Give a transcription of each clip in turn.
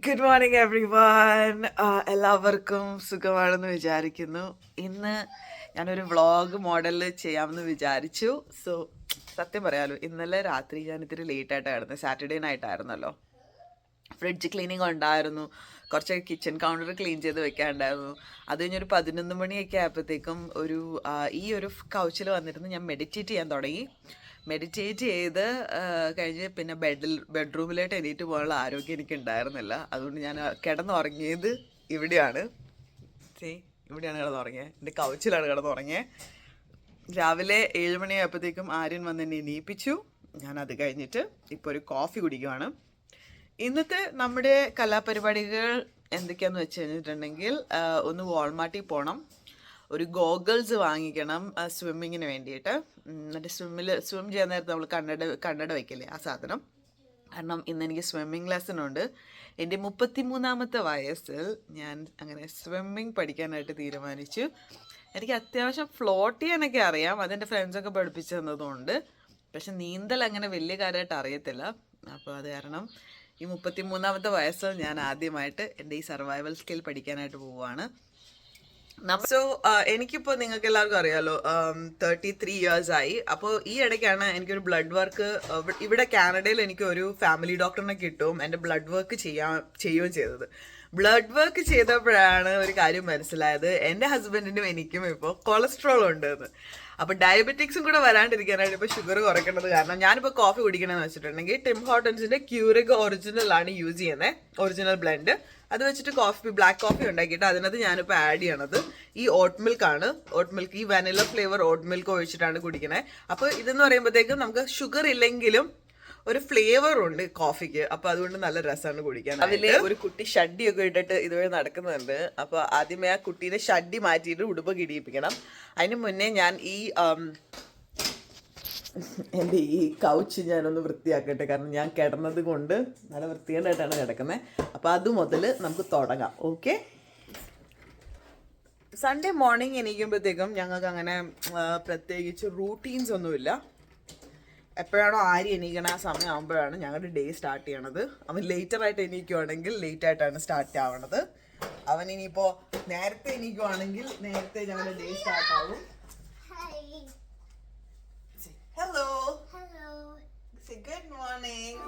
Good morning every one. എല്ലാവർക്കും സുഖമാണെന്ന് വിചാരിക്കുന്നു. ഇന്ന് ഞാനൊരു വ്ളോഗ് മോഡലിൽ ചെയ്യാമെന്ന് വിചാരിച്ചു. സോ സത്യം പറയാലോ, ഇന്നലെ രാത്രി ഞാൻ ഇത്തിരി ലേറ്റായിട്ടായിരുന്നു. സാറ്റർഡേ നൈറ്റായിരുന്നല്ലോ. ഫ്രിഡ്ജ് ക്ലീനിങ് ഉണ്ടായിരുന്നു, കുറച്ച് കിച്ചൺ കൗണ്ടർ ക്ലീൻ ചെയ്ത് വെക്കാനുണ്ടായിരുന്നു. അത് കഴിഞ്ഞൊരു 11 മണിയൊക്കെ ആയപ്പോഴത്തേക്കും ഈ ഒരു കൗച്ചിൽ വന്നിരുന്ന് ഞാൻ മെഡിറ്റേറ്റ് ചെയ്യാൻ തുടങ്ങി. മെഡിറ്റേറ്റ് ചെയ്ത് കഴിഞ്ഞ് പിന്നെ ബെഡ്റൂമിലോട്ട് എണീറ്റ് പോകാനുള്ള ആരോഗ്യം എനിക്ക് ഉണ്ടായിരുന്നില്ല. അതുകൊണ്ട് ഞാൻ കിടന്നുറങ്ങിയത് ഇവിടെയാണ്. ഇവിടെയാണ് കിടന്നുറങ്ങിയത്, എൻ്റെ കൗച്ചിലാണ് കിടന്നുറങ്ങിയത്. രാവിലെ 7 മണിയായപ്പോഴത്തേക്കും ആര്യൻ വന്ന് എന്നെ എണീപ്പിച്ചു. ഞാനത് കഴിഞ്ഞിട്ട് ഇപ്പോൾ ഒരു കോഫി കുടിക്കുവാണ്. ഇന്നത്തെ നമ്മുടെ കലാപരിപാടികൾ എന്തൊക്കെയാണെന്ന് വെച്ച് കഴിഞ്ഞിട്ടുണ്ടെങ്കിൽ, ഒന്ന് വാൾമാർട്ടിൽ പോകണം, ഒരു ഗോഗിൾസ് വാങ്ങിക്കണം സ്വിമ്മിങ്ങിന് വേണ്ടിയിട്ട്. എന്നിട്ട് സ്വിം ചെയ്യാൻ നേരത്ത് നമ്മൾ കണ്ണട വയ്ക്കില്ലേ, ആ സാധനം. കാരണം ഇന്ന് എനിക്ക് സ്വിമ്മിങ് ലെസൺ ഉണ്ട്. എൻ്റെ 33ാമത്തെ വയസ്സിൽ ഞാൻ അങ്ങനെ സ്വിമ്മിങ് പഠിക്കാനായിട്ട് തീരുമാനിച്ചു. എനിക്ക് അത്യാവശ്യം ഫ്ലോട്ട് ചെയ്യാനൊക്കെ അറിയാം, അതെൻ്റെ ഫ്രണ്ട്സൊക്കെ പഠിപ്പിച്ചു തന്നതുകൊണ്ട്. പക്ഷെ നീന്തൽ അങ്ങനെ വലിയ കാര്യമായിട്ട് അറിയത്തില്ല. അപ്പോൾ അത് കാരണം ഈ 33ാമത്തെ വയസ്സിൽ ഞാൻ ആദ്യമായിട്ട് എൻ്റെ ഈ സർവൈവൽ സ്കിൽ പഠിക്കാനായിട്ട് പോവുകയാണ്. സോ എനിക്കിപ്പോൾ നിങ്ങൾക്ക് എല്ലാവർക്കും അറിയാമല്ലോ, 33 years ആയി. അപ്പോൾ ഈ ഇടയ്ക്കാണ് എനിക്കൊരു ബ്ലഡ് വർക്ക് ഇവിടെ കാനഡയിൽ എനിക്കൊരു ഫാമിലി ഡോക്ടറിനെ കിട്ടും എൻ്റെ ബ്ലഡ് വർക്ക് ചെയ്യുകയും ചെയ്തത്. ബ്ലഡ് വർക്ക് ചെയ്തപ്പോഴാണ് ഒരു കാര്യം മനസ്സിലായത്, എൻ്റെ ഹസ്ബൻഡിനും എനിക്കും ഇപ്പോൾ കൊളസ്ട്രോൾ ഉണ്ടെന്ന്. അപ്പോൾ ഡയബറ്റിക്സും കൂടെ വരാണ്ടിരിക്കാനായിട്ട് ഇപ്പോൾ ഷുഗർ കുറയ്ക്കേണ്ടത്. കാരണം ഞാനിപ്പോൾ കോഫി കുടിക്കണമെന്ന് വെച്ചിട്ടുണ്ടെങ്കിൽ ടിം ഹോർട്ടൻസിൻ്റെ ക്യൂറിഗ് ഒറിജിനലാണ് യൂസ് ചെയ്യുന്നത്, ഒറിജിനൽ ബ്ലെൻഡ്. അത് വെച്ചിട്ട് ബ്ലാക്ക് കോഫി ഉണ്ടാക്കിയിട്ട് അതിനകത്ത് ഞാനിപ്പോൾ ആഡ് ചെയ്യണത് ഈ ഓട്ട് മിൽക്കാണ്. ഓട്ട് മിൽക്ക്, ഈ വാനില ഫ്ലേവർ ഓട്ട് മിൽക്ക് ഒഴിച്ചിട്ടാണ് കുടിക്കുന്നത്. അപ്പോൾ ഇതെന്ന് പറയുമ്പോഴത്തേക്കും നമുക്ക് ഷുഗർ ഇല്ലെങ്കിലും ഒരു ഫ്ലേവർ ഉണ്ട് കോഫിക്ക്. അപ്പോൾ അതുകൊണ്ട് നല്ല രസമാണ് കുടിക്കാൻ. അതിൽ ഒരു കുട്ടി ഷഡ്ഡിയൊക്കെ ഇട്ടിട്ട് ഇതുവരെ നടക്കുന്നുണ്ട്. അപ്പോൾ ആദ്യമേ ആ കുട്ടീനെ ഷഡ്ഡി മാറ്റിയിട്ട് ഉടുപ്പ് കിടിയിപ്പിക്കണം. അതിന് മുന്നേ ഞാൻ എൻ്റെ ഈ കൗച്ച് ഞാനൊന്ന് വൃത്തിയാക്കട്ടെ. കാരണം ഞാൻ കിടന്നത് കൊണ്ട് നല്ല വൃത്തികേടായിട്ടാണ് കിടക്കുന്നത്. അപ്പോൾ അത് മുതൽ നമുക്ക് തുടങ്ങാം. ഓക്കെ. സൺഡേ മോർണിംഗ് എണീക്കുമ്പോഴത്തേക്കും ഞങ്ങൾക്ക് അങ്ങനെ പ്രത്യേകിച്ച് റൂട്ടീൻസ് ഒന്നുമില്ല. എപ്പോഴാണോ ആര് എണീക്കണ ആ സമയം ആകുമ്പോഴാണ് ഞങ്ങളുടെ ഡേ സ്റ്റാർട്ട് ചെയ്യണത്. അവൻ ലേറ്ററായിട്ട് എണീക്കുവാണെങ്കിൽ ലേറ്റായിട്ടാണ് സ്റ്റാർട്ട് ആവണത്. അവൻ ഇനിയിപ്പോൾ നേരത്തെ എണീക്കുവാണെങ്കിൽ നേരത്തെ ഞങ്ങളുടെ ഡേ സ്റ്റാർട്ട് ആവും. Hello. Hello. Say good morning.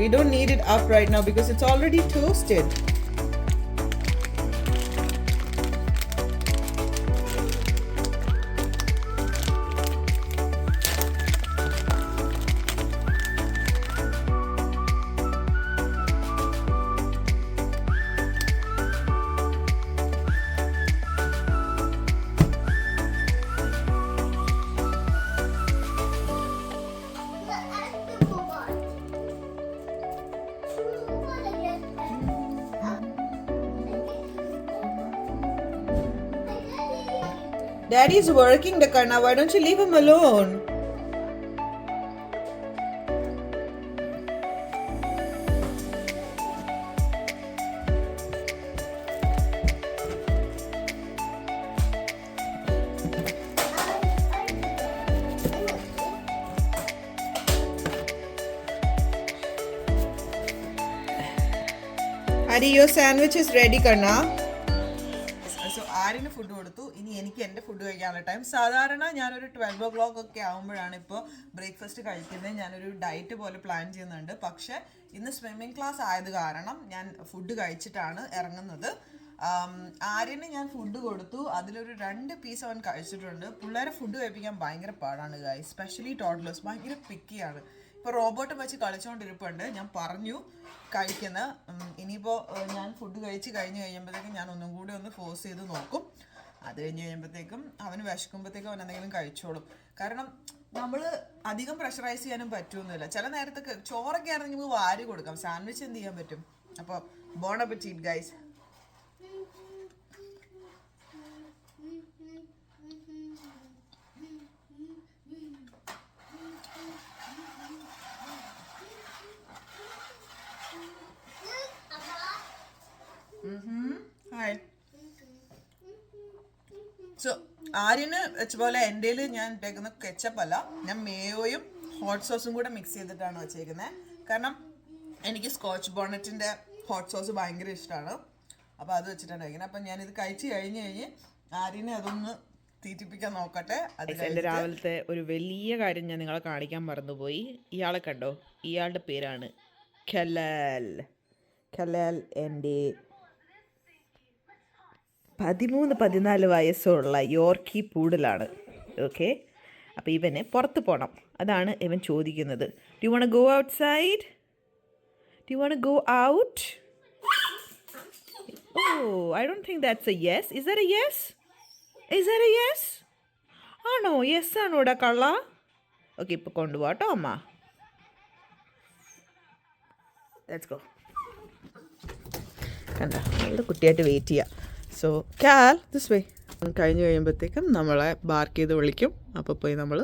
We don't need it up right now because it's already toasted. Daddy's working, Dakarna. Why don't you leave him alone? Adi, your sandwich is ready, Karna. ആരിന് food കൊടുത്തു. ഇനി എനിക്ക് എൻ്റെ food കഴിക്കാനുള്ള time. സാധാരണ ഞാനൊരു 12 o'clock ഒക്കെ ആകുമ്പോഴാണ് ഇപ്പോൾ ബ്രേക്ക്ഫാസ്റ്റ് കഴിക്കുന്നത്. ഞാനൊരു ഡയറ്റ് പോലെ പ്ലാൻ ചെയ്യുന്നുണ്ട്. പക്ഷേ ഇന്ന് സ്വിമ്മിങ് ക്ലാസ് ആയത് കാരണം ഞാൻ ഫുഡ് കഴിച്ചിട്ടാണ് ഇറങ്ങുന്നത്. ആര്യന് ഞാൻ ഫുഡ് കൊടുത്തു. അതിലൊരു 2 പീസ് അവൻ കഴിച്ചിട്ടുണ്ട്. പിള്ളേരെ ഫുഡ് കഴിപ്പിക്കാൻ ഭയങ്കര പാടാണ് ഗൈസ്, സ്പെഷ്യലി ടോഡ്ലേഴ്സ് ഭയങ്കര പിക്കിയാണ്. ഇപ്പോൾ റോബോട്ട് വെച്ച് കളിച്ചുകൊണ്ടിരിപ്പുണ്ട്. ഞാൻ പറഞ്ഞു കഴിക്കുന്ന. ഇനിയിപ്പോൾ ഞാൻ ഫുഡ് കഴിയുമ്പോഴത്തേക്കും ഞാൻ ഒന്നും കൂടി ഒന്ന് ഫോഴ്സ് ചെയ്ത് നോക്കും. അത് കഴിഞ്ഞ് കഴിയുമ്പോഴത്തേക്കും അവന് വിശക്കുമ്പോഴത്തേക്കും അവൻ എന്തെങ്കിലും കഴിച്ചോളും. കാരണം നമ്മൾ അധികം പ്രഷറൈസ് ചെയ്യാനും പറ്റുമൊന്നുമില്ല. ചില നേരത്തൊക്കെ ചോറൊക്കെ ആണെങ്കിൽ നമുക്ക് വാരി കൊടുക്കാം, സാൻഡ്വിച്ച് എന്ത് ചെയ്യാൻ പറ്റും? അപ്പോൾ ബോൺ അപ്പറ്റീറ്റ് ഗൈസ്. ഹായ്. സോ ആര്യന് വെച്ച പോലെ എൻ്റെ ഞാൻ ഇട്ടേക്കുന്ന കെച്ചപ്പ് അല്ല, ഞാൻ മേയോയും ഹോട്ട് സോസും കൂടെ മിക്സ് ചെയ്തിട്ടാണ് വെച്ചേക്കുന്നത്. കാരണം എനിക്ക് സ്കോച്ച് ബോണറ്റിൻ്റെ ഹോട്ട് സോസ് ഭയങ്കര ഇഷ്ടമാണ്. അപ്പോൾ അത് വെച്ചിട്ടാണ് കഴിക്കുന്നത്. അപ്പം ഞാനിത് കഴിച്ച് കഴിഞ്ഞ് ആര്യനെ അതൊന്ന് തീറ്റിപ്പിക്കാൻ നോക്കട്ടെ. എൻ്റെ രാവിലത്തെ ഒരു വലിയ കാര്യം ഞാൻ നിങ്ങളെ കാണിക്കാൻ മറന്നുപോയി. ഇയാളെ കണ്ടോ? ഇയാളുടെ പേരാണ് ഖലാൽ. ഖലാൽ എൻ്റെ 13-14 വയസ്സുള്ള യോർക്കി പൂഡലാണ്. ഓക്കെ, അപ്പോൾ ഇവന് പുറത്ത് പോകണം, അതാണ് ഇവൻ ചോദിക്കുന്നത്. Do you want go out do you want go out? Oh, I don't think that's a yes. Is that a yes? Is that a yes? ആണോ? യെസ് ആണോടാ കള്ള? ഓക്കെ, ഇപ്പോൾ കൊണ്ടുപോകാട്ടോ അമ്മ. Let's go. കണ്ട, നല്ല കുട്ടിയായിട്ട് വെയിറ്റ് ചെയ്യാം. സോ കാൽ ദിസ് വേ. കഴിഞ്ഞ് കഴിയുമ്പോഴത്തേക്കും നമ്മളെ ബാർക്ക് ചെയ്ത് വിളിക്കും. അപ്പോൾ പോയി നമ്മൾ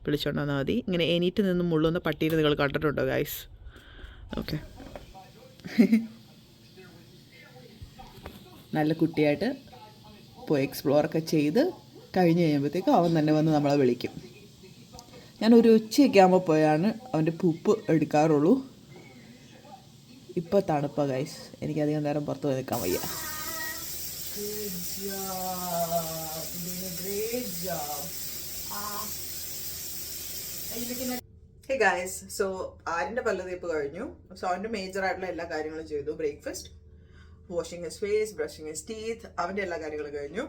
വിളിച്ചോണ്ട് വന്നാൽ മതി. ഇങ്ങനെ എണീറ്റ് നിന്ന് മുള്ളുന്ന പട്ടീനെ നിങ്ങൾ കണ്ടിട്ടുണ്ടോ ഗൈസ്? ഓക്കെ. നല്ല കുട്ടിയായിട്ട് പോയി എക്സ്പ്ലോറൊക്കെ ചെയ്ത് കഴിഞ്ഞ് കഴിയുമ്പോഴത്തേക്കും അവൻ തന്നെ വന്ന് നമ്മളെ വിളിക്കും. ഞാനൊരു ഉച്ചയൊക്കെ ആകുമ്പോൾ പോയാണ് അവൻ്റെ പൂപ്പ് എടുക്കാറുള്ളൂ. ഇപ്പോൾ തണുപ്പാണ് ഗൈസ്, എനിക്കധികം നേരം പുറത്ത് പോയി നിൽക്കാൻ വയ്യ. ഹേ ഗൈസ്, സോ ആര്യൻ്റെ പല്ല് തേപ്പ് കഴിഞ്ഞു. സോ അവൻ്റെ മേജറായിട്ടുള്ള എല്ലാ കാര്യങ്ങളും ചെയ്തു. Breakfast, washing his face, brushing his teeth, അവൻ്റെ എല്ലാ കാര്യങ്ങളും കഴിഞ്ഞു.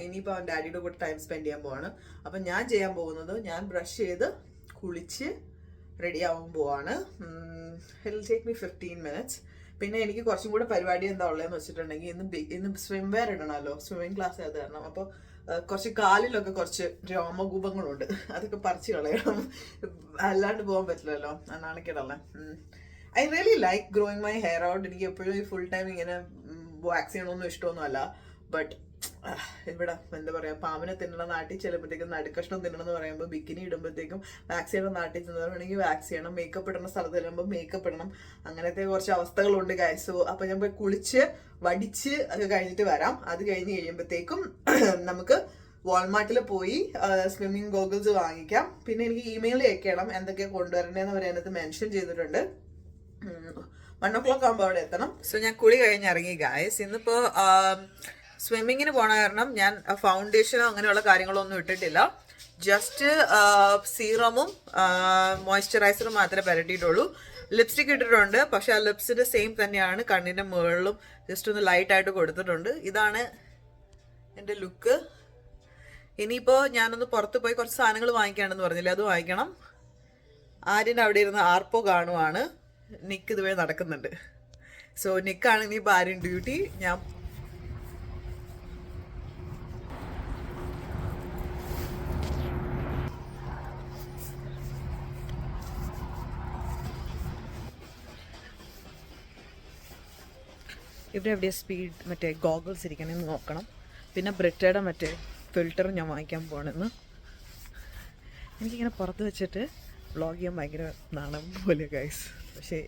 ഇനിയിപ്പോൾ അവൻ ഡാഡിയുടെ കൂടെ ടൈം സ്പെൻഡ് ചെയ്യാൻ പോവാണ്. അപ്പം ഞാൻ ചെയ്യാൻ പോകുന്നത്, ഞാൻ ബ്രഷ് ചെയ്ത് കുളിച്ച് റെഡി ആവാൻ പോവാണ്. It will take me 15 minutes. പിന്നെ എനിക്ക് കുറച്ചും കൂടെ പരിപാടി എന്താ ഉള്ളതെന്ന് വെച്ചിട്ടുണ്ടെങ്കിൽ ഇന്ന് സ്വിം വെയർ ഇടണമല്ലോ, സ്വിമ്മിങ് ക്ലാസ് അത് കാരണം. അപ്പോൾ കുറച്ച് കാലിലൊക്കെ കുറച്ച് രോമകൂപങ്ങളുണ്ട്, അതൊക്കെ പറിച്ച് കളയണം, അല്ലാണ്ട് പോകാൻ പറ്റില്ലല്ലോ, നാണക്കേടല്ലേ. I really like growing my hair out. എനിക്ക് എപ്പോഴും ഫുൾ ടൈം ഇങ്ങനെ വാക്സ് ചെയ്യണമെന്നും ഇഷ്ടമൊന്നും അല്ല. ബട്ട് ഇവിടെ എന്താ പറയുക, പാമ്പിനെ തിന്നണ നാട്ടിൽ ചെല്ലുമ്പോഴത്തേക്കും നടുക്കഷ്ണം തിന്നണം എന്ന് പറയുമ്പോൾ ബിക്കിനി ഇടുമ്പോഴത്തേക്കും വാക്സ് ചെയ്യണം, നാട്ടിൽ തിന്നണമെങ്കിൽ വാക്സ് ചെയ്യണം, മേക്കപ്പ് ഇടുന്ന സ്ഥലത്ത് ചെല്ലുമ്പോൾ മേക്കപ്പ് ഇടണം, അങ്ങനത്തെ കുറച്ച് അവസ്ഥകളുണ്ട് ഗൈസ്. സോ അപ്പോൾ ഞാൻ പോയി കുളിച്ച് വടിച്ച് അത് കഴിഞ്ഞിട്ട് വരാം. അത് കഴിഞ്ഞ് കഴിയുമ്പോഴത്തേക്കും നമുക്ക് വാൾമാർട്ടിൽ പോയി സ്വിമ്മിങ് ഗോഗിൾസ് വാങ്ങിക്കാം. പിന്നെ എനിക്ക് ഇമെയിൽ അയക്കണം എന്തൊക്കെയാണ് കൊണ്ടുവരേണ്ടതെന്ന് പറയാനകത്ത് മെൻഷൻ ചെയ്തിട്ടുണ്ട്. 1 o'clock ആകുമ്പോൾ അവിടെ എത്തണം. സോ ഞാൻ കുളി കഴിഞ്ഞിറങ്ങി ഗൈസ്. ഇന്നിപ്പോൾ സ്വിമ്മിങ്ങിന് പോണ കാരണം ഞാൻ ഫൗണ്ടേഷനോ അങ്ങനെയുള്ള കാര്യങ്ങളൊന്നും ഇട്ടിട്ടില്ല. ജസ്റ്റ് സീറമും മോയ്സ്ചറൈസറും മാത്രമേ പരട്ടിയിട്ടുള്ളൂ. ലിപ്സ്റ്റിക് ഇട്ടിട്ടുണ്ട്, പക്ഷെ ആ ലിപ്സിൻ്റെ സെയിം തന്നെയാണ് കണ്ണിൻ്റെ മുകളിലും ജസ്റ്റ് ഒന്ന് ലൈറ്റായിട്ട് കൊടുത്തിട്ടുണ്ട്. ഇതാണ് എൻ്റെ ലുക്ക്. ഇനിയിപ്പോൾ ഞാനൊന്ന് പുറത്ത് പോയി കുറച്ച് സാധനങ്ങൾ വാങ്ങിക്കാണെന്ന് പറഞ്ഞില്ലേ, അത് വാങ്ങിക്കണം. ആര്യൻ്റെ അവിടെ ഇരുന്ന് ആർപ്പോ കാണുവാണ്. നിക്ക് ഇതുവരെ നടക്കുന്നുണ്ട്. സോ നിക്കാണ് ഇനിയിപ്പോൾ ആര്യൻ ഡ്യൂട്ടി. ഞാൻ ഇവിടെ എവിടെയാണ് സ്പീഡ് മറ്റേ ഗോഗിൾസ് ഇരിക്കണമെന്ന് നോക്കണം. പിന്നെ ബ്രിറ്റയുടെ മറ്റേ ഫിൽറ്ററും ഞാൻ വാങ്ങിക്കാൻ പോകണമെന്ന്. എനിക്കിങ്ങനെ പുറത്ത് വെച്ചിട്ട് വ്ളോഗ് ചെയ്യാൻ ഭയങ്കര നാണം പോലെ ഗൈസ്. പക്ഷേ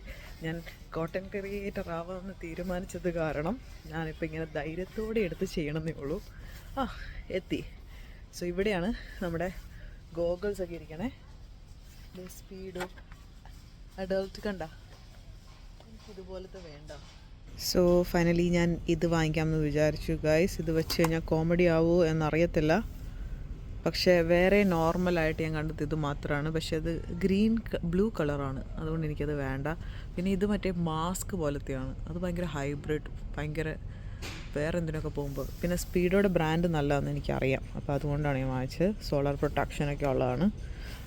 ഞാൻ കോട്ടൻ ക്രിയേറ്റർ ആവാമെന്ന് തീരുമാനിച്ചത് കാരണം ഞാനിപ്പോൾ ഇങ്ങനെ ധൈര്യത്തോടെ എടുത്ത് ചെയ്യണമെന്നേ ഉള്ളൂ. എത്തി. സോ ഇവിടെയാണ് നമ്മുടെ ഗോഗിൾസൊക്കെ ഇരിക്കണേ. സ്പീഡോ അഡൾട്ട് കണ്ട, എനിക്കിതുപോലത്തെ വേണ്ട. സോ ഫൈനലി ഞാൻ ഇത് വാങ്ങിക്കാമെന്ന് വിചാരിച്ചു ഗൈസ്. ഇത് വെച്ച് കഴിഞ്ഞാൽ കോമഡി ആവുമോ എന്നറിയത്തില്ല, പക്ഷേ വേറെ നോർമലായിട്ട് ഞാൻ കണ്ടത് ഇത് മാത്രമാണ്. പക്ഷേ അത് ബ്ലൂ കളറാണ്, അതുകൊണ്ട് എനിക്കത് വേണ്ട. പിന്നെ ഇത് മറ്റേ മാസ്ക് പോലത്തെയാണ്, അത് ഭയങ്കര ഹൈബ്രിഡ്, ഭയങ്കര വേറെ എന്തിനൊക്കെ പോകുമ്പോൾ. പിന്നെ സ്പീഡോടെ ബ്രാൻഡ് നല്ലതാണെന്ന് എനിക്കറിയാം, അപ്പോൾ അതുകൊണ്ടാണ് ഞാൻ വാങ്ങിച്ചത്. സോളാർ പ്രൊട്ടക്ഷനൊക്കെ ഉള്ളതാണ്.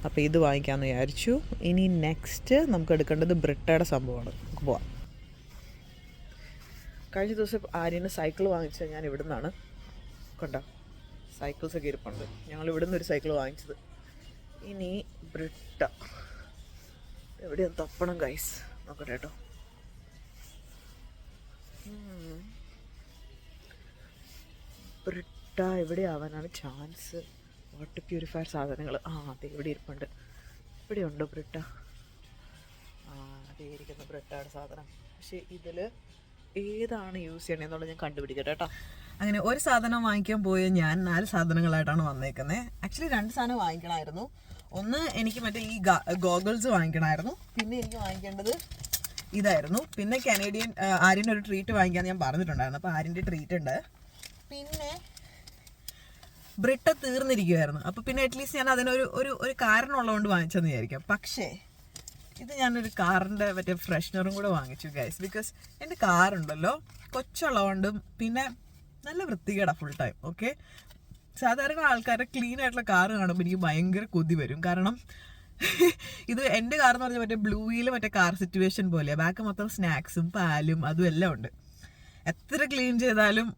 അപ്പോൾ ഇത് വാങ്ങിക്കാമെന്ന് വിചാരിച്ചു. ഇനി നെക്സ്റ്റ് നമുക്ക് എടുക്കേണ്ടത് ബ്രിട്ടയുടെ സംഭവമാണ്. നമുക്ക് പോവാം. കഴിഞ്ഞ ദിവസം ആര്യന് സൈക്കിൾ വാങ്ങിച്ചത് ഞാൻ ഇവിടെ നിന്നാണ്. കണ്ടോ, സൈക്കിൾസൊക്കെ ഇരിപ്പുണ്ട്. ഞങ്ങൾ ഇവിടെ നിന്ന് ഒരു സൈക്കിൾ വാങ്ങിച്ചത്. ഇനി ബ്രിട്ട എവിടെയാണ് തപ്പണം ഗൈസ്, നോക്കട്ടെ കേട്ടോ. ബ്രിട്ട എവിടെ ആവാനാണ് ചാൻസ്? വാട്ടർ പ്യൂരിഫയർ സാധനങ്ങൾ അതെ ഇവിടെ ഇരിപ്പുണ്ട്. ഇവിടെ ഉണ്ടോ ബ്രിട്ട? അതേ ഇരിക്കുന്ന ബ്രിട്ടയുടെ സാധനം. പക്ഷേ ഇതിൽ ഏതാണ് യൂസ് ചെയ്യണമെന്നുള്ളത് ഞാൻ കണ്ടുപിടിക്കട്ടെ കേട്ടോ. അങ്ങനെ ഒരു സാധനം വാങ്ങിക്കാൻ പോയ ഞാൻ 4 സാധനങ്ങളായിട്ടാണ് വന്നേക്കുന്നത്. ആക്ച്വലി 2 സാധനം വാങ്ങിക്കണമായിരുന്നു. ഒന്ന് എനിക്ക് മറ്റേ ഈ ഗോഗിൾസ് വാങ്ങിക്കണമായിരുന്നു. പിന്നെ എനിക്ക് വാങ്ങിക്കേണ്ടത് ഇതായിരുന്നു. പിന്നെ കനേഡിയൻ ആര്യൻ്റെ ഒരു ട്രീറ്റ് വാങ്ങിക്കാൻ ഞാൻ പറഞ്ഞിട്ടുണ്ടായിരുന്നു. അപ്പോൾ ആര്യൻ്റെ ട്രീറ്റ് ഉണ്ട്. പിന്നെ ബ്രിട്ട തീർന്നിരിക്കുമായിരുന്നു. അപ്പോൾ പിന്നെ അറ്റ്ലീസ്റ്റ് ഞാൻ അതിനൊരു ഒരു കാരണമുള്ളതുകൊണ്ട് വാങ്ങിച്ചെന്ന് വിചാരിക്കാം. പക്ഷേ ഇത് ഞാനൊരു കാറിൻ്റെ മറ്റേ ഫ്രഷ്നറും കൂടെ വാങ്ങിച്ചു ഗൈസ്. ബിക്കോസ് എൻ്റെ കാറുണ്ടല്ലോ കൊച്ചുള്ളതുകൊണ്ടും പിന്നെ നല്ല വൃത്തികേടാണ് ഫുൾ ടൈം. ഓക്കെ, സാധാരണ ആൾക്കാരുടെ ക്ലീൻ ആയിട്ടുള്ള കാറ് കാണുമ്പോൾ എനിക്ക് ഭയങ്കര കൊതി വരും. കാരണം ഇത് എൻ്റെ കാർ എന്ന് പറഞ്ഞാൽ മറ്റേ ബ്ലൂ വീല് മറ്റേ കാർ സിറ്റുവേഷൻ പോലെയാണ്. ബാക്ക് മൊത്തം സ്നാക്സും പാലും അതും എല്ലാം ഉണ്ട്. എത്ര ക്ലീൻ ചെയ്താലും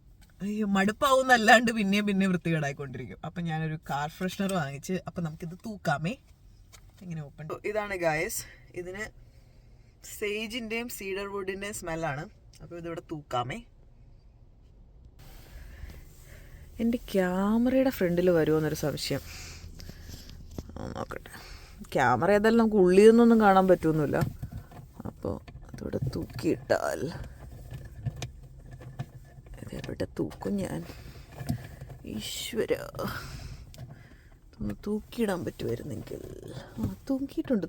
മടുപ്പാവുന്നല്ലാണ്ട് പിന്നെയും വൃത്തികേടായിക്കൊണ്ടിരിക്കും. അപ്പം ഞാനൊരു കാർ ഫ്രഷ്നർ വാങ്ങിച്ച്. അപ്പം നമുക്കിത് തൂക്കാമേ. ഇങ്ങനെ ഓപ്പൺ. ഇതാണ് ഗായസ്, ഇതിന് സേജിൻ്റെയും സീഡർ വുഡിൻ്റെയും സ്മെല്ലാണ്. അപ്പോൾ ഇതിവിടെ തൂക്കാമേ. എൻ്റെ ക്യാമറയുടെ ഫ്രണ്ടിൽ വരുമോ എന്നൊരു സംശയം. നോക്കട്ടെ. ക്യാമറ ഏതായാലും നമുക്ക് ഉള്ളിൽ നിന്നൊന്നും കാണാൻ പറ്റുമൊന്നുമില്ല. അപ്പോൾ അതിവിടെ തൂക്കിയിട്ടാൽ ഇതെവിടെ തൂക്കും ഞാൻ? ഈശ്വര, ഒന്ന് തൂക്കിയിടാൻ പറ്റുമായിരുന്നെങ്കിൽ. തൂങ്ങിയിട്ടുണ്ട്.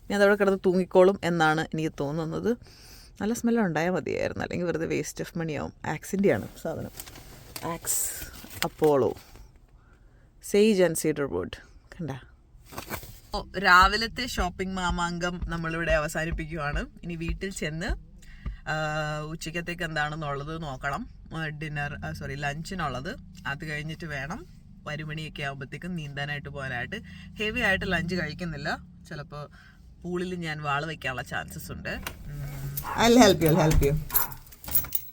ഞാൻ അതവിടെ കിടന്ന് തൂങ്ങിക്കോളും എന്നാണ് എനിക്ക് തോന്നുന്നത്. നല്ല സ്മെല്ല് ഉണ്ടായാൽ മതിയായിരുന്നു, അല്ലെങ്കിൽ വെറുതെ വേസ്റ്റ് ഓഫ് മണിയാവും. ആക്സിൻ്റെയാണ് സാധനം. Axe Apollo sage and cedar wood. കണ്ട. രാവിലത്തെ ഷോപ്പിംഗ് മാമാങ്കം നമ്മളിവിടെ അവസാനിപ്പിക്കുകയാണ്. ഇനി വീട്ടിൽ ചെന്ന് ഉച്ചക്കത്തേക്ക് എന്താണെന്നുള്ളത് നോക്കണം. ലഞ്ചിനുള്ളത്. അത് കഴിഞ്ഞിട്ട് വേണം 1 മണിയൊക്കെ ആകുമ്പോഴത്തേക്കും നീന്താനായിട്ട് പോകാനായിട്ട്. ഹെവി ആയിട്ട് ലഞ്ച് കഴിക്കുന്നില്ല. ചിലപ്പോൾ പൂളിൽ ഞാൻ വാള് വയ്ക്കാനുള്ള ചാൻസസ് ഉണ്ട്. I'll help you.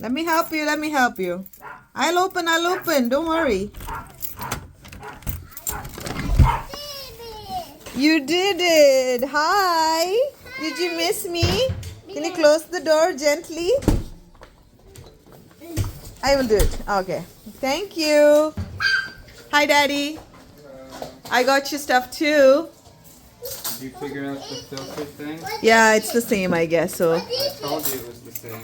Let me help you. I'll open. Don't worry. You did it. Hi. Did you miss me? Can you close the door gently? I will do it. Okay. Thank you. Hi, Daddy. I got you stuff too. Did you figure out the filter thing? Yeah, it's the same, I guess. So. I told you it was the same.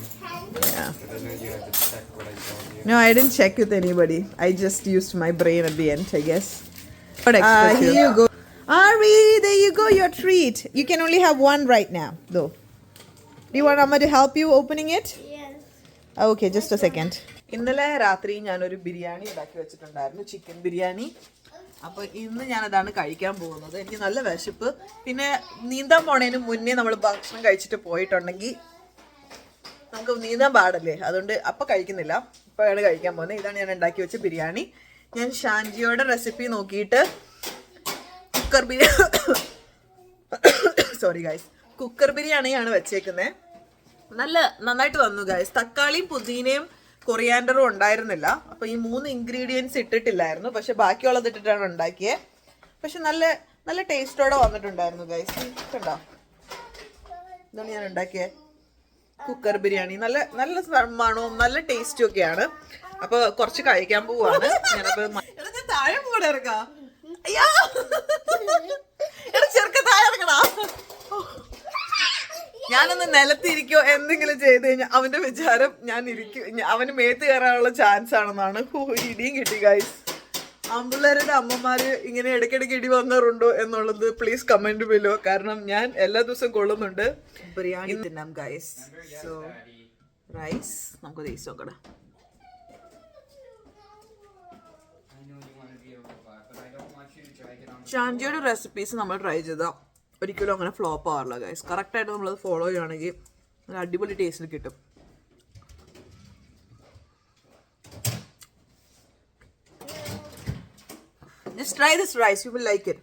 Yeah. But I know you had to check what I told you. No, I didn't check with anybody. I just used my brain at the end, I guess. Here you go. Ari, there you go, your treat. You can only have one right now, though. Do you want Amma to help you opening it? Yes. Okay, just a second. ഇന്നലെ രാത്രി ഞാനൊരു ബിരിയാണി ഉണ്ടാക്കി വെച്ചിട്ടുണ്ടായിരുന്നു, chicken biryani. അപ്പോൾ ഇന്ന് ഞാനതാണ് കഴിക്കാൻ പോകുന്നത്. എനിക്ക് നല്ല വിശപ്പ്. പിന്നെ നീന്താൻ പോണതിന് മുന്നേ നമ്മൾ ഭക്ഷണം കഴിച്ചിട്ട് പോയിട്ടുണ്ടെങ്കിൽ നമുക്ക് നീന്താൻ പാടല്ലേ, അതുകൊണ്ട് അപ്പം കഴിക്കുന്നില്ല. ഇപ്പോഴാണ് കഴിക്കാൻ പോകുന്നത്. ഇതാണ് ഞാൻ ഉണ്ടാക്കി വെച്ച ബിരിയാണി. ഞാൻ ഷാൻജിയോടെ റെസിപ്പി നോക്കിയിട്ട് cooker biryani sorry guys, cooker ബിരിയാണിയാണ് വെച്ചേക്കുന്നത്. നന്നായിട്ട് വന്നു ഗൈസ്. തക്കാളിയും പുതിനയും കൊറിയാൻഡറും ഉണ്ടായിരുന്നില്ല. അപ്പോൾ ഈ 3 ഇൻഗ്രീഡിയൻസ് ഇട്ടിട്ടില്ലായിരുന്നു. പക്ഷെ ബാക്കിയുള്ളത് ഇട്ടിട്ടാണ് ഉണ്ടാക്കിയത്. പക്ഷെ നല്ല ടേസ്റ്റോടെ വന്നിട്ടുണ്ടായിരുന്നു ഗൈസ്. കണ്ടോ, ഇതാണ് ഞാൻ ഉണ്ടാക്കിയത് കുക്കർ ബിരിയാണി. നല്ല മണവും നല്ല ടേസ്റ്റും ഒക്കെയാണ്. അപ്പോൾ കുറച്ച് കഴിക്കാൻ പോവാണ്. ഞാനപ്പോൾ ഞാൻ താഴെ പോകണ ഇറക്കാം. അയ്യോ ചെറുക്ക താഴെ ഇറങ്ങണ. ഞാനൊന്ന് നിലത്തിരിക്കോ എന്തെങ്കിലും ചെയ്ത് കഴിഞ്ഞാൽ അവന്റെ വിചാരം ഞാൻ ഇരിക്കും, അവന് മേത്ത് കയറാനുള്ള ചാൻസ് ആണെന്നാണ്. ഇടിയും കിട്ടി ഗൈസ്. ആമ്പിള്ളേരുടെ അമ്മമാര് ഇങ്ങനെ ഇടയ്ക്കിടയ്ക്ക് ഇടി വന്നാറുണ്ടോ എന്നുള്ളത് പ്ലീസ് കമന്റ് ബിലോ. കാരണം ഞാൻ എല്ലാ ദിവസവും കൊള്ളുന്നുണ്ട്. ബിരിയാണി തിന്നാം ഗൈസ്. സോ റൈസ് നമുക്ക് ടേസ്റ്റ് നോക്കടാ. ഷാൻജിയുടെ റെസിപ്പീസ് നമ്മൾ ട്രൈ ചെയ്താൽ ഒരിക്കലും അങ്ങനെ ഫ്ലോപ്പ് ആവാറില്ല ഗൈസ്. കറക്റ്റായിട്ട് നമ്മളത് ഫോളോ ചെയ്യുകയാണെങ്കിൽ നല്ല അടിപൊളി ടേസ്റ്റിൽ കിട്ടും. Just try this rice, you will like it.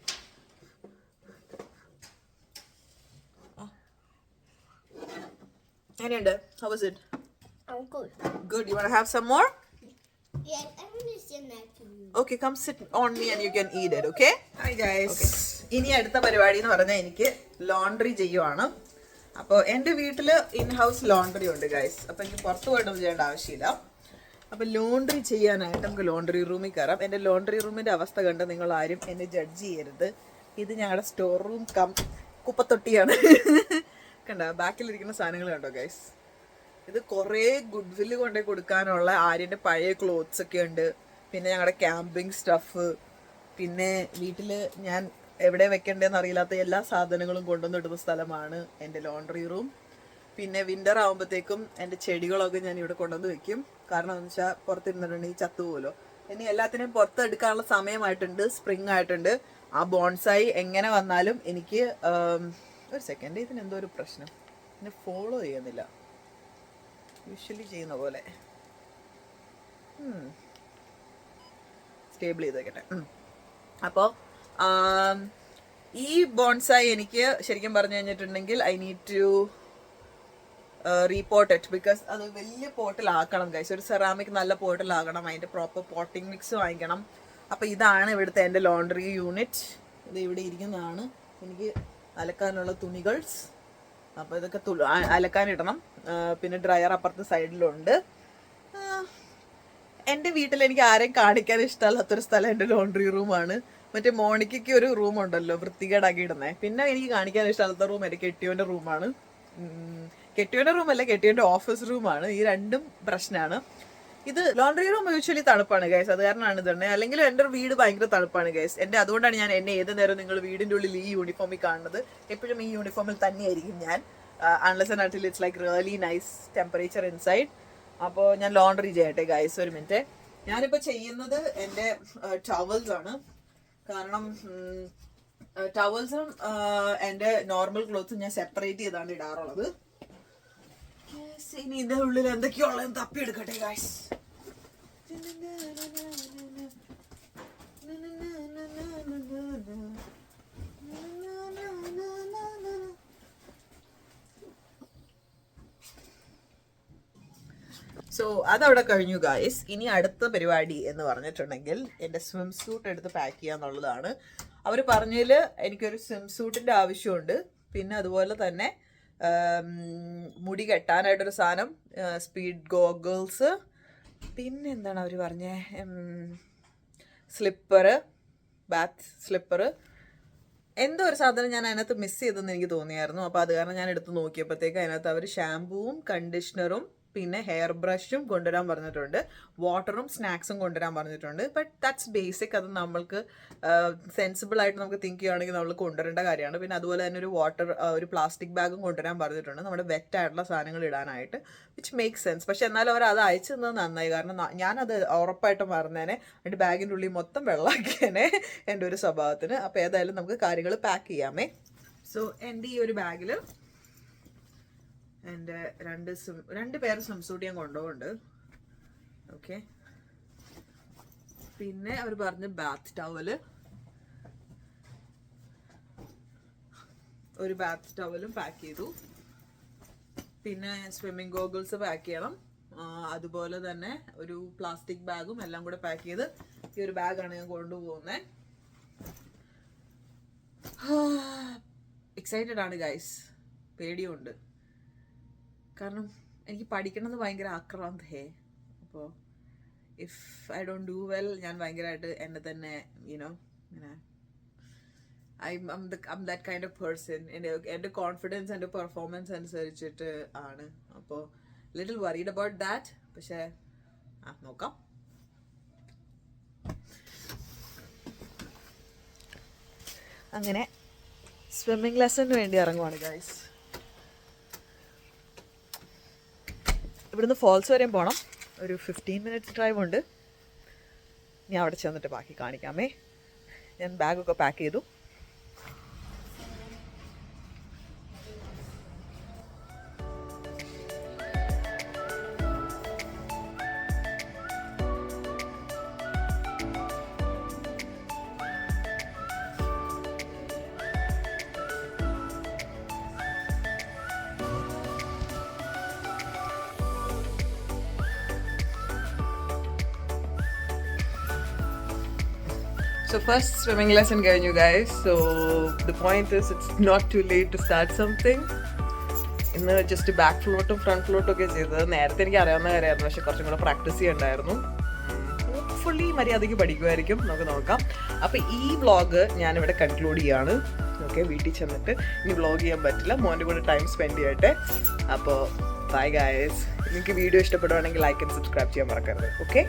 How was it? I'm good. Good. You want to have some more? Yes, I'm gonna sit next to you. Okay, come sit on me and you can eat it, okay? Hi guys. ഇനി അടുത്ത പരിപാടി എന്ന് പറഞ്ഞാൽ എനിക്ക് laundry ചെയ്യുവാണ്. അപ്പോൾ എൻ്റെ വീട്ടിൽ ഇൻ ഹൗസ് ലോണ്ടറി ഉണ്ട് ഗൈസ്. അപ്പോൾ എനിക്ക് പുറത്ത് പോയിട്ടൊന്നും ചെയ്യേണ്ട ആവശ്യമില്ല. അപ്പോൾ ലോണ്ടറി ചെയ്യാനായിട്ട് നമുക്ക് ലോണ്ടറി റൂമിൽ കയറാം. എൻ്റെ ലോണ്ടറി റൂമിൻ്റെ അവസ്ഥ കണ്ട് നിങ്ങൾ ആരും എന്നെ ജഡ്ജ് ചെയ്യരുത്. ഇത് ഞങ്ങളുടെ സ്റ്റോർ റൂം കം കുപ്പത്തൊട്ടിയാണ്. കണ്ടോ ബാക്കിലിരിക്കുന്ന സാധനങ്ങൾ കണ്ടോ ഗൈസ്. ഇത് കുറേ ഗുഡ് വില്ല് കൊണ്ടേ കൊടുക്കാനുള്ള ആര്യൻ്റെ പഴയ ക്ലോത്ത്സ് ഒക്കെ ഉണ്ട്. പിന്നെ ഞങ്ങളുടെ ക്യാമ്പിംഗ് സ്റ്റഫ്, പിന്നെ വീട്ടിൽ ഞാൻ എവിടെ വെക്കേണ്ടതെന്ന് അറിയില്ലാത്ത എല്ലാ സാധനങ്ങളും കൊണ്ടുവന്നിടുന്ന സ്ഥലമാണ് എൻ്റെ ലോണ്ടറി റൂം. പിന്നെ വിൻ്റർ ആകുമ്പോഴത്തേക്കും എൻ്റെ ചെടികളൊക്കെ ഞാൻ ഇവിടെ കൊണ്ടുവന്ന് വെക്കും. കാരണം എന്ന് വെച്ചാൽ പുറത്തിരുന്നിട്ടുണ്ടെങ്കിൽ ചത്തുപോലോ. ഇനി എല്ലാത്തിനെയും പുറത്തെടുക്കാനുള്ള സമയമായിട്ടുണ്ട്, സ്പ്രിങ് ആയിട്ടുണ്ട്. ആ ബോൺസായി എങ്ങനെ വന്നാലും എനിക്ക് ഒരു സെക്കൻഡ്, ഇതിനെന്തോ ഒരു പ്രശ്നം, എന്നെ ഫോളോ ചെയ്യുന്നില്ല യൂഷ്വലി ചെയ്യുന്ന പോലെ. സ്റ്റേബിൾ ചെയ്ത് വെക്കട്ടെ. അപ്പോൾ ഈ ബോൺസായി എനിക്ക് ശരിക്കും പറഞ്ഞു കഴിഞ്ഞിട്ടുണ്ടെങ്കിൽ I need to report it, because അത് വലിയ പോട്ടിലാക്കണം ഗൈസ്. ഒരു സെറാമിക് നല്ല പോട്ടിലാക്കണം, അതിൻ്റെ പ്രോപ്പർ പോട്ടിംഗ് മിക്സ് വാങ്ങിക്കണം. അപ്പോൾ ഇതാണ് ഇവിടുത്തെ എൻ്റെ ലോണ്ടറി യൂണിറ്റ്. ഇത് ഇവിടെ ഇരിക്കുന്നതാണ് എനിക്ക് അലക്കാനുള്ള തുണികൾസ്. അപ്പോൾ ഇതൊക്കെ അലക്കാനിടണം. പിന്നെ ഡ്രയർ അപ്പുറത്തെ സൈഡിലുണ്ട്. എൻ്റെ വീട്ടിൽ എനിക്ക് ആരെയും കാണിക്കാൻ ഇഷ്ടമല്ലാത്തൊരു സ്ഥലം എൻ്റെ ലോണ്ടറി റൂമാണ്. മറ്റേ മോണിക്കയ്ക്ക് ഒരു റൂമുണ്ടല്ലോ വൃത്തികേടാക്കി ഇടുന്നത്. പിന്നെ എനിക്ക് കാണിക്കാൻ ഇഷ്ടമല്ലാത്ത റൂം എൻ്റെ കെട്ടിയോൻ്റെ റൂമാണ്. കെട്ടിയോൻ്റെ റൂമല്ല, കെട്ടിയോൻ്റെ ഓഫീസ് റൂമാണ്. ഈ രണ്ടും പ്രശ്നമാണ്. ഇത് ലോണ്ടറി റൂം യൂഷ്വലി തണുപ്പാണ് ഗൈസ്, അത് കാരണമാണ് ഇതുണ്ട്. അല്ലെങ്കിൽ എൻ്റെ വീട് ഭയങ്കര തണുപ്പാണ് ഗൈസ്. അതുകൊണ്ടാണ് ഞാൻ എന്നെ ഏത് നേരം നിങ്ങൾ വീടിൻ്റെ ഉള്ളിൽ ഈ യൂണിഫോമിൽ കാണുന്നത്. എപ്പോഴും ഈ യൂണിഫോമിൽ തന്നെയായിരിക്കും ഞാൻ, unless and until it's like really nice temperature inside. അപ്പോൾ ഞാൻ ലോണ്ടറി ചെയ്യട്ടെ ഗൈസ്, ഒരു മിനിറ്റ്. ഞാനിപ്പോൾ ചെയ്യുന്നത് എൻ്റെ ടവൽസ് ആണ്. കാരണം ടവൽസും എൻ്റെ നോർമൽ ക്ലോത്ത്സും ഞാൻ സെപ്പറേറ്റ് ചെയ്താണ് ഇടാറുള്ളത്. ഇനി ഇതിൻ്റെ ഉള്ളിൽ എന്തൊക്കെയുള്ളതെന്ന് തപ്പിയെടുക്കട്ടെ ഗൈസ്. സോ അതവിടെ കഴിഞ്ഞു ഗൈസ്. ഇനി അടുത്ത പരിപാടി എന്ന് പറഞ്ഞിട്ടുണ്ടെങ്കിൽ എൻ്റെ സ്വിം സൂട്ട് എടുത്ത് പാക്ക് ചെയ്യുക എന്നുള്ളതാണ്. അവർ പറഞ്ഞതിൽ എനിക്കൊരു സ്വിം സൂട്ടിൻ്റെ ആവശ്യമുണ്ട്. പിന്നെ അതുപോലെ തന്നെ മുടി കെട്ടാനായിട്ടൊരു സാധനം, സ്പീഡ് ഗോഗിൾസ്, പിന്നെ എന്താണ് അവർ പറഞ്ഞേ, സ്ലിപ്പറ്, ബാത്ത് സ്ലിപ്പറ്, എന്തോ ഒരു സാധനം ഞാൻ അതിനകത്ത് മിസ് ചെയ്തെന്ന് എനിക്ക് തോന്നിയായിരുന്നു. അപ്പോൾ അത് കാരണം ഞാൻ എടുത്ത് നോക്കിയപ്പോഴത്തേക്ക് അതിനകത്ത് അവർ ഷാമ്പൂവും കണ്ടീഷണറും പിന്നെ ഹെയർ ബ്രഷും കൊണ്ടുവരാൻ പറഞ്ഞിട്ടുണ്ട്, വാട്ടറും സ്നാക്സും കൊണ്ടുവരാൻ പറഞ്ഞിട്ടുണ്ട്. But that's basic. അത് നമ്മൾക്ക് സെൻസിബിൾ ആയിട്ട് നമുക്ക് തിങ്ക് ചെയ്യുകയാണെങ്കിൽ നമ്മൾ കൊണ്ടുവരേണ്ട കാര്യമാണ്. പിന്നെ അതുപോലെ തന്നെ ഒരു പ്ലാസ്റ്റിക് ബാഗും കൊണ്ടുവരാൻ പറഞ്ഞിട്ടുണ്ട്, നമ്മുടെ വെറ്റായിട്ടുള്ള സാധനങ്ങൾ ഇടാനായിട്ട്, വിച്ച് മേക്ക് സെൻസ്. പക്ഷെ എന്നാലും അവർ അത് അയച്ചു തന്നത് നന്നായി. കാരണം ഞാനത് ഉറപ്പായിട്ടും മറന്നേനെ, എൻ്റെ ബാഗിൻ്റെ ഉള്ളിൽ മൊത്തം വെള്ളമാക്കിയേനെ എൻ്റെ ഒരു സ്വഭാവത്തിന്. അപ്പോൾ ഏതായാലും നമുക്ക് കാര്യങ്ങൾ പാക്ക് ചെയ്യാമേ. സോ എൻ്റെ ഈ ഒരു ബാഗിൽ എൻ്റെ രണ്ട് പേര് സ്വിം സൂട്ട് ഞാൻ കൊണ്ടുപോകുന്നുണ്ട്. ഓക്കെ. പിന്നെ അവർ പറഞ്ഞ് ബാത്ത് ടവല്, ഒരു ബാത്ത് ടവലും പാക്ക് ചെയ്തു. പിന്നെ സ്വിമ്മിങ് ഗോഗിൾസ് പാക്ക് ചെയ്യണം. അതുപോലെ തന്നെ ഒരു പ്ലാസ്റ്റിക് ബാഗും എല്ലാം കൂടെ പാക്ക് ചെയ്ത് ഈ ഒരു ബാഗാണ് ഞാൻ കൊണ്ടുപോകുന്നത്. എക്സൈറ്റഡ് ആണ് ഗൈസ്, പേടിയുണ്ട്. കാരണം എനിക്ക് പഠിക്കണമെന്ന് ഭയങ്കര ആക്രാന്തേ. അപ്പോൾ if I don't do well, ഞാൻ ഭയങ്കരമായിട്ട് എന്നെ തന്നെ യുനോ ഇങ്ങനെ I'm that kind of person. എൻ്റെ കോൺഫിഡൻസ് എൻ്റെ പെർഫോമൻസ് അനുസരിച്ചിട്ട് ആണ്. അപ്പോൾ ലിറ്റിൽ വറീഡ് അബൌട്ട് ദാറ്റ്. പക്ഷേ നോക്കാം. അങ്ങനെ സ്വിമ്മിങ് ലെസണിന് വേണ്ടി ഇറങ്ങുവാണ് ഗൈസ്. ഇവിടുന്ന് ഫോൾസ് വരെയും പോകണം. ഒരു 15 minutes ഡ്രൈവ് ഉണ്ട്. ഞാൻ അവിടെ ചെന്നിട്ട് ബാക്കി കാണിക്കാമേ. ഞാൻ ബാഗൊക്കെ പാക്ക് ചെയ്തു. So first swimming lesson കഴിഞ്ഞു guys. So the point is it's not too late to start something. ഇന്ന് ജസ്റ്റ് ബാക്ക് ഫ്ലോട്ടും ഫ്രണ്ട് ഫ്ലോട്ടും ഒക്കെ ചെയ്തത് നേരത്തെ എനിക്ക് അറിയാവുന്ന കാര്യമായിരുന്നു, പക്ഷെ കുറച്ചും കൂടെ പ്രാക്ടീസ് ചെയ്യണ്ടായിരുന്നു. ഹോപ്പ്ഫുള്ളി മര്യാദയ്ക്ക് പഠിക്കുമായിരിക്കും, നമുക്ക് നോക്കാം. അപ്പോൾ ഈ വ്ളോഗ് ഞാനിവിടെ കൺക്ലൂഡ് ചെയ്യാണ്. ഓക്കെ, വീട്ടിൽ ചെന്നിട്ട് ഇനി വ്ളോഗ് ചെയ്യാൻ പറ്റില്ല, മോൻ്റെ കൂടെ ടൈം സ്പെൻഡ് ചെയ്യട്ടെ. അപ്പോൾ ബൈ ഗായ്സ്. നിങ്ങൾക്ക് വീഡിയോ ഇഷ്ടപ്പെടുവാണെങ്കിൽ ലൈക്ക് ആൻഡ് സബ്സ്ക്രൈബ് ചെയ്യാൻ മറക്കരുത്. ഓക്കെ.